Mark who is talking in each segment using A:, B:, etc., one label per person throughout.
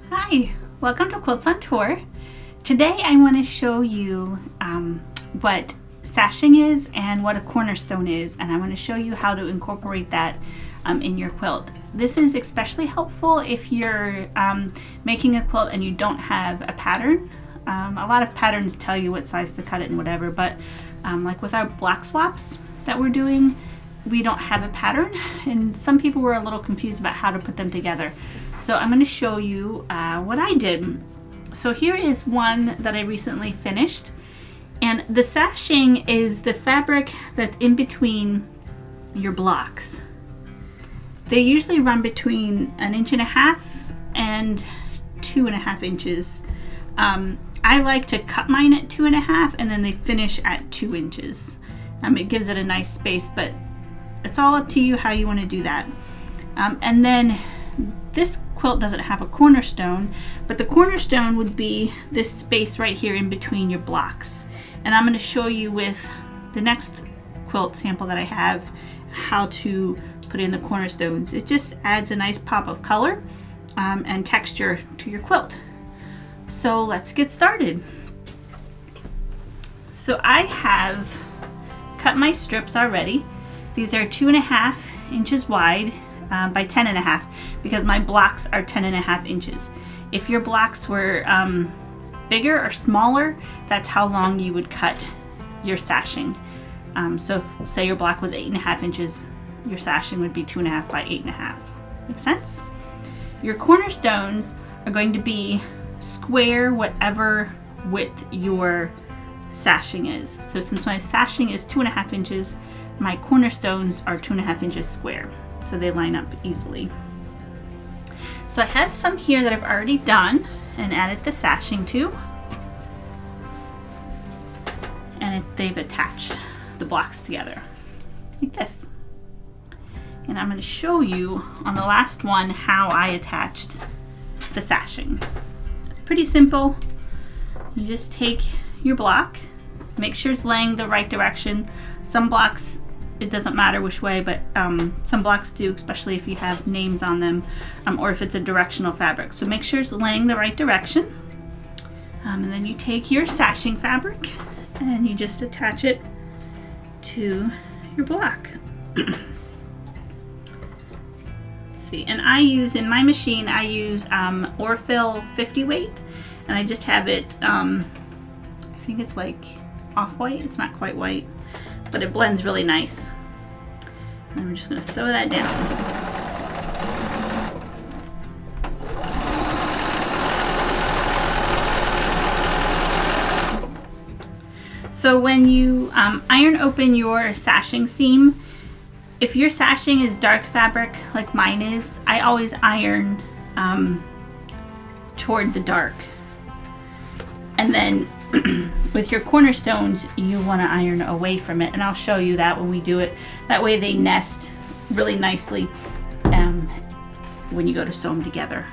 A: Hi, welcome to Quilts on Tour. Today I want to show you what sashing is and what a cornerstone is, and I want to show you how to incorporate that in your quilt. This is especially helpful if you're making a quilt and you don't have a pattern. A lot of patterns tell you what size to cut it and whatever, but like with our block swaps that we're doing, we don't have a pattern, and some people were a little confused about how to put them together. So I'm going to show you what I did. So here is one that I recently finished, and the sashing is the fabric that's in between your blocks. They usually run between 1.5 inches and 2.5 inches. I like to cut mine at 2.5 and then they finish at 2 inches. It gives it a nice space, but it's all up to you how you want to do that. And then this quilt doesn't have a cornerstone, but the cornerstone would be this space right here in between your blocks. And I'm going to show you with the next quilt sample that I have how to put in the cornerstones. It just adds a nice pop of color and texture to your quilt. So let's get started. So I have cut my strips already. These are 2.5 inches wide by 10.5 because my blocks are 10.5 inches. If your blocks were bigger or smaller, that's how long you would cut your sashing. So if, say your block was 8.5 inches, your sashing would be 2.5 by 8.5. Make sense? Your cornerstones are going to be square whatever width your sashing is. So since my sashing is 2.5 inches, my cornerstones are 2.5 inches square, so they line up easily. So I have some here that I've already done and added the sashing to, and they've attached the blocks together like this. And I'm going to show you on the last one how I attached the sashing. It's pretty simple. You just take your block, make sure it's laying the right direction. Some blocks, it doesn't matter which way, but some blocks do, especially if you have names on them or if it's a directional fabric. So make sure it's laying the right direction. And then you take your sashing fabric and you just attach it to your block. See, and I use, in my machine, I use Orfil 50 weight, and I just have it, I think it's like off-white, it's not quite white, but it blends really nice. And I'm just going to sew that down. So when you iron open your sashing seam, if your sashing is dark fabric like mine is, I always iron toward the dark. And then with your cornerstones, you want to iron away from it, and I'll show you that when we do it. That way they nest really nicely when you go to sew them together.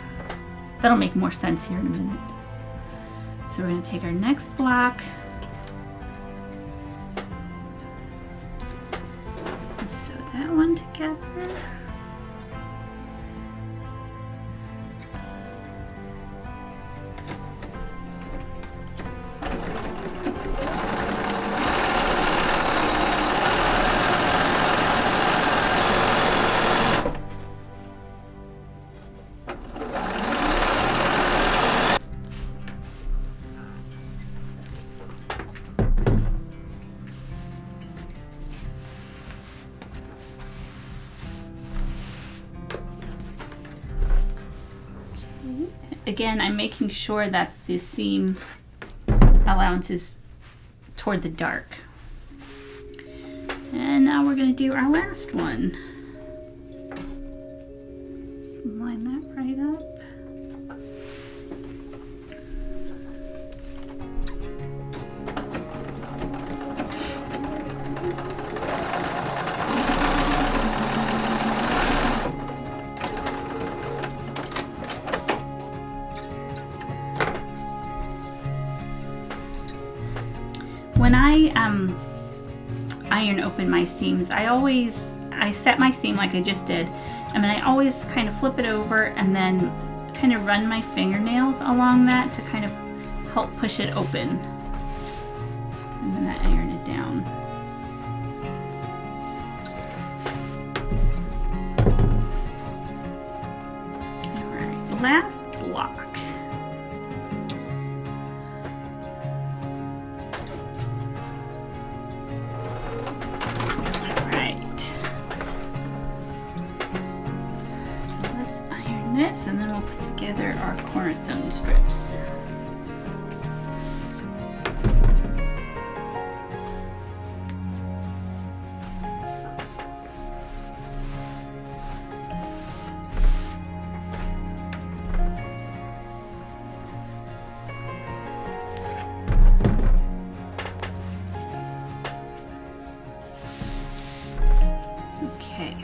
A: That'll make more sense here in a minute. So we're going to take our next block, and sew that one together. Again, I'm making sure that the seam allowance is toward the dark. And now we're going to do our last one. Just line that right up. When I iron open my seams, I set my seam like I just did, and then I always kind of flip it over and then kind of run my fingernails along that to kind of help push it open. And then I iron it down. Alright, last block. This, and then we'll put together our cornerstone strips. Okay.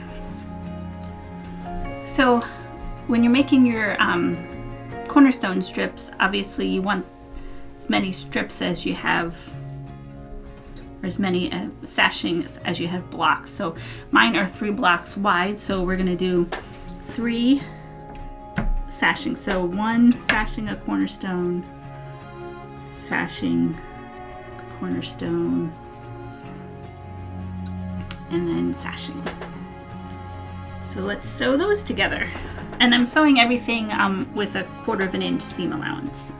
A: So when you're making your cornerstone strips, obviously you want as many strips as you have, or as many sashings as you have blocks. So mine are 3 blocks wide, so we're gonna do 3 sashings. So 1 sashing a cornerstone, sashing a cornerstone, and then sashing. So let's sew those together. And I'm sewing everything with a 1/4 inch seam allowance.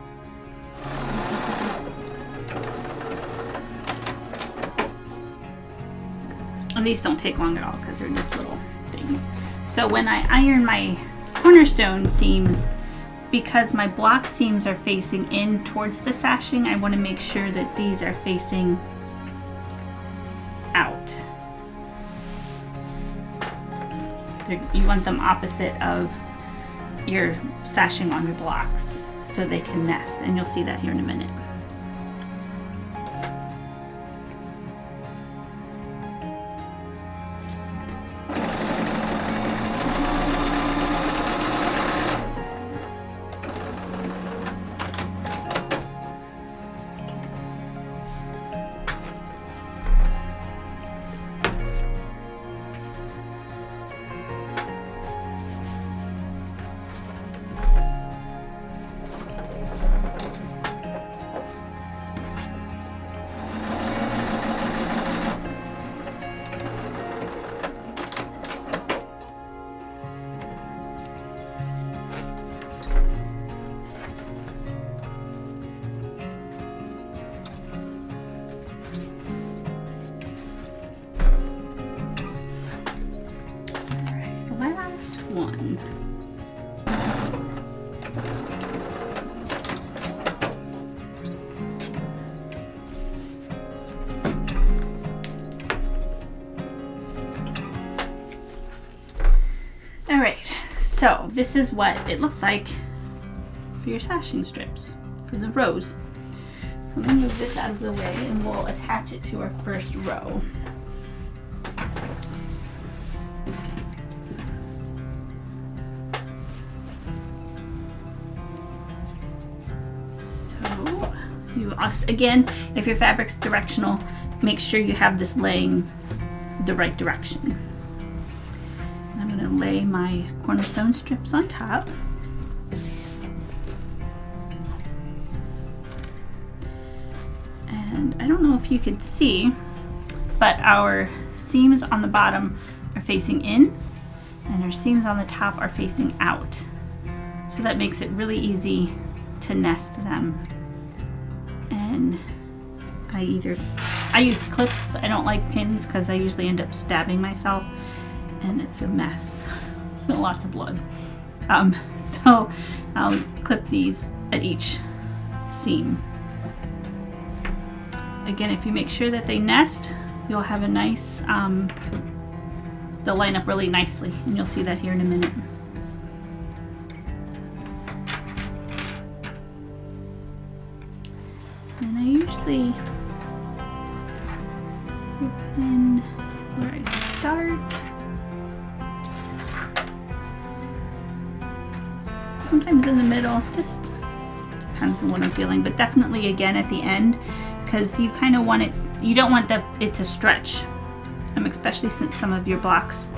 A: And these don't take long at all because they're just little things. So when I iron my cornerstone seams, because my block seams are facing in towards the sashing, I want to make sure that these are facing out. You want them opposite of your sashing on your blocks so they can nest, and you'll see that here in a minute. One. All right, so this is what it looks like for your sashing strips for the rows. So I'm gonna move this out of the way and we'll attach it to our first row. Again, if your fabric's directional, make sure you have this laying the right direction. I'm going to lay my cornerstone strips on top. And I don't know if you could see, but our seams on the bottom are facing in and our seams on the top are facing out. So that makes it really easy to nest them. And I use clips. I don't like pins because I usually end up stabbing myself and it's a mess. Lots of blood. So I'll clip these at each seam. Again, if you make sure that they nest, you'll have a nice, they'll line up really nicely, and you'll see that here in a minute. And I usually open where I start. Sometimes in the middle, just depends on what I'm feeling, but definitely again at the end, because you kind of want it, you don't want it to stretch, especially since some of your blocks,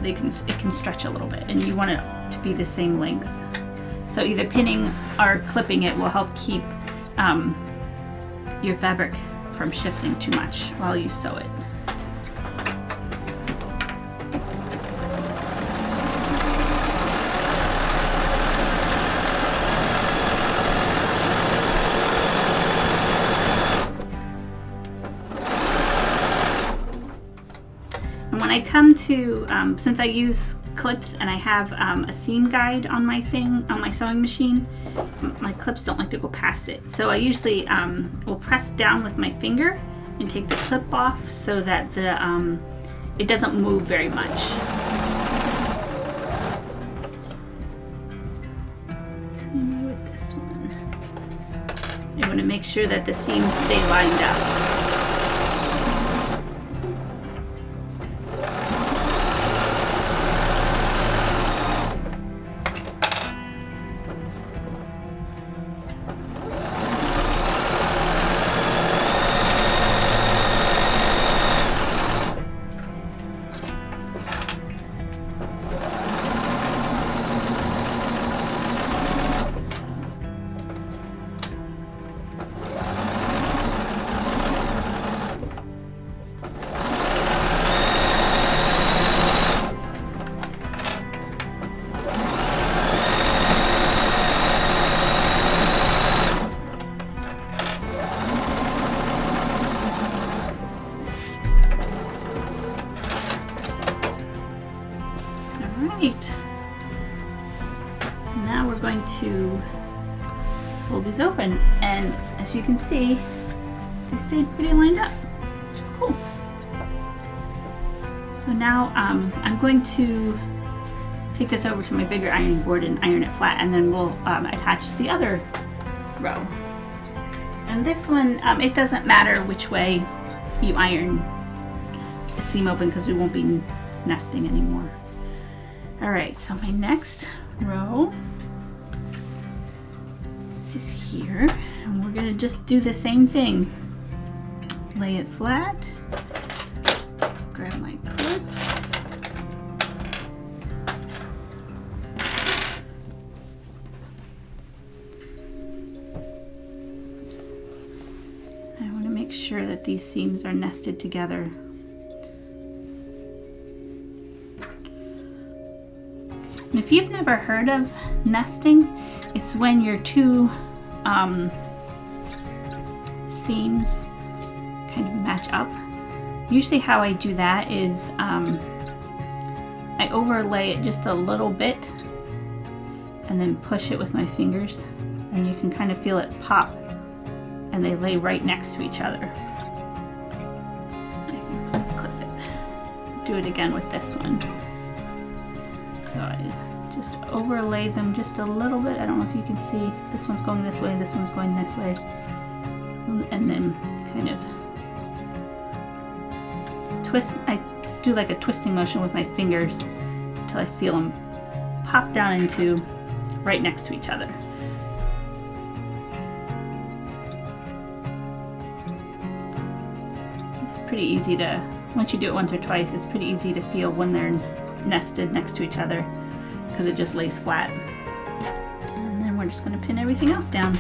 A: it can stretch a little bit, and you want it to be the same length. So either pinning or clipping it will help keep your fabric from shifting too much while you sew it. And when I come to, since I use clips and I have a seam guide on my sewing machine, my clips don't like to go past it. So I usually will press down with my finger and take the clip off so that it doesn't move very much. Same way with this one. I want to make sure that the seams stay lined up. Now we're going to fold these open, and as you can see, they stayed pretty lined up, which is cool. So now I'm going to take this over to my bigger ironing board and iron it flat, and then we'll attach the other row. And this one, it doesn't matter which way you iron the seam open because we won't be nesting anymore. Alright, so my next row is here, and we're going to just do the same thing. Lay it flat, grab my clips, I want to make sure that these seams are nested together. And if you've never heard of nesting, it's when your two seams kind of match up. Usually how I do that is I overlay it just a little bit and then push it with my fingers, and you can kind of feel it pop, and they lay right next to each other. I can clip it. Do it again with this one. So I just overlay them just a little bit. I don't know if you can see. This one's going this way, this one's going this way. And then kind of twist. I do like a twisting motion with my fingers until I feel them pop down into right next to each other. It's pretty easy to, once you do it once or twice, it's pretty easy to feel when they're nested next to each other because it just lays flat. And then we're just going to pin everything else down.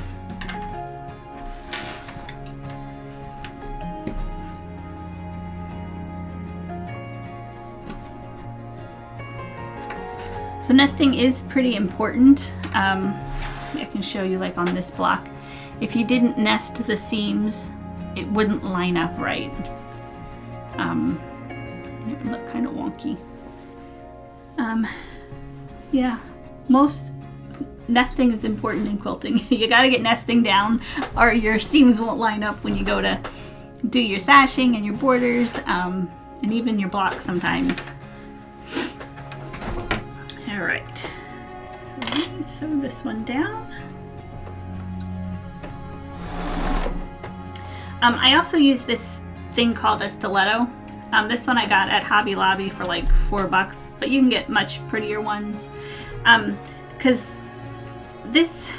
A: So nesting is pretty important. I can show you, like on this block, if you didn't nest the seams, it wouldn't line up right. It would look kind of wonky. Yeah, most nesting is important in quilting. You got to get nesting down or your seams won't line up when you go to do your sashing and your borders, and even your blocks sometimes. Alright, so let me sew this one down. I also use this thing called a stiletto. This one I got at Hobby Lobby for like $4, but you can get much prettier ones. Because this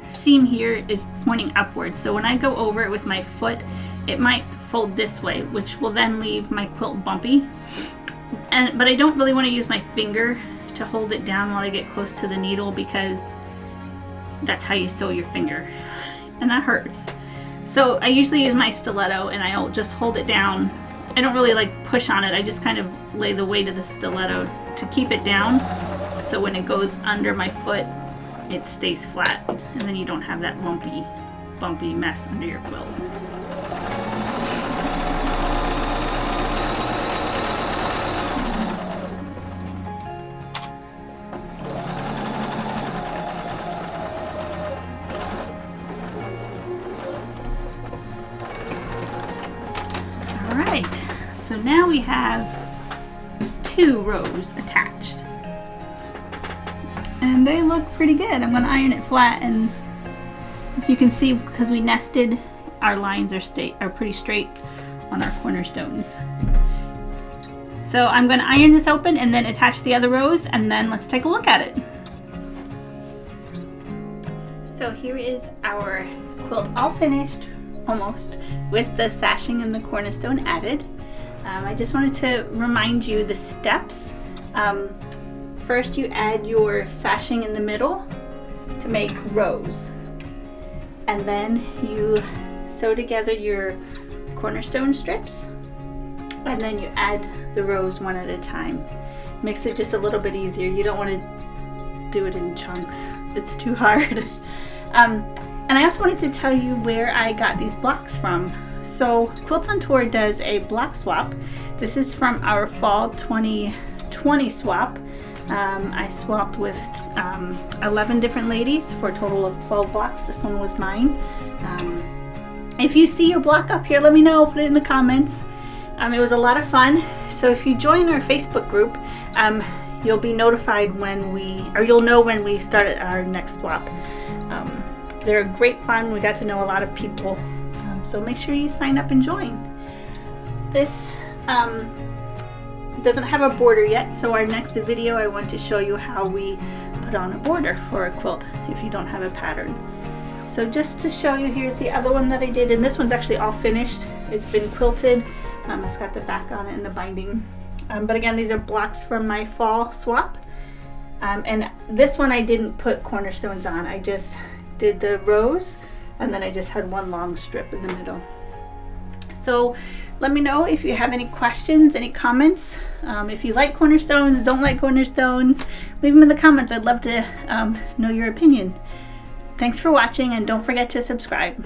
A: seam here is pointing upwards, so when I go over it with my foot, it might fold this way, which will then leave my quilt bumpy. But I don't really want to use my finger to hold it down while I get close to the needle, because that's how you sew your finger, and that hurts. So I usually use my stiletto and I'll just hold it down. I don't really like push on it, I just kind of lay the weight of the stiletto to keep it down, so when it goes under my foot it stays flat, and then you don't have that bumpy mess under your quilt. Alright, so now we have 2 rows attached. And they look pretty good. I'm going to iron it flat, and as you can see, because we nested, our lines are pretty straight on our cornerstones. So I'm going to iron this open and then attach the other rows, and then let's take a look at it. So here is our quilt all finished, almost, with the sashing and the cornerstone added. I just wanted to remind you the steps. First you add your sashing in the middle to make rows, and then you sew together your cornerstone strips, and then you add the rows one at a time. Makes it just a little bit easier. You don't want to do it in chunks, it's too hard. And I also wanted to tell you where I got these blocks from. So Quilts on Tour does a block swap. This is from our fall 2020 swap. I swapped with 11 different ladies for a total of 12 blocks. This one was mine. If you see your block up here, let me know, put it in the comments. It was a lot of fun. So if you join our Facebook group, you'll be notified you'll know when we started our next swap. They're great fun. We got to know a lot of people. So make sure you sign up and join. This doesn't have a border yet, so our next video I want to show you how we put on a border for a quilt if you don't have a pattern. So just to show you, here's the other one that I did, and this one's actually all finished. It's been quilted. It's got the back on it and the binding. But again, these are blocks from my fall swap. And this one I didn't put cornerstones on. I just did the rows, and then I just had one long strip in the middle. So let me know if you have any questions, any comments. If you like cornerstones, don't like cornerstones, leave them in the comments. I'd love to know your opinion. Thanks for watching, and don't forget to subscribe.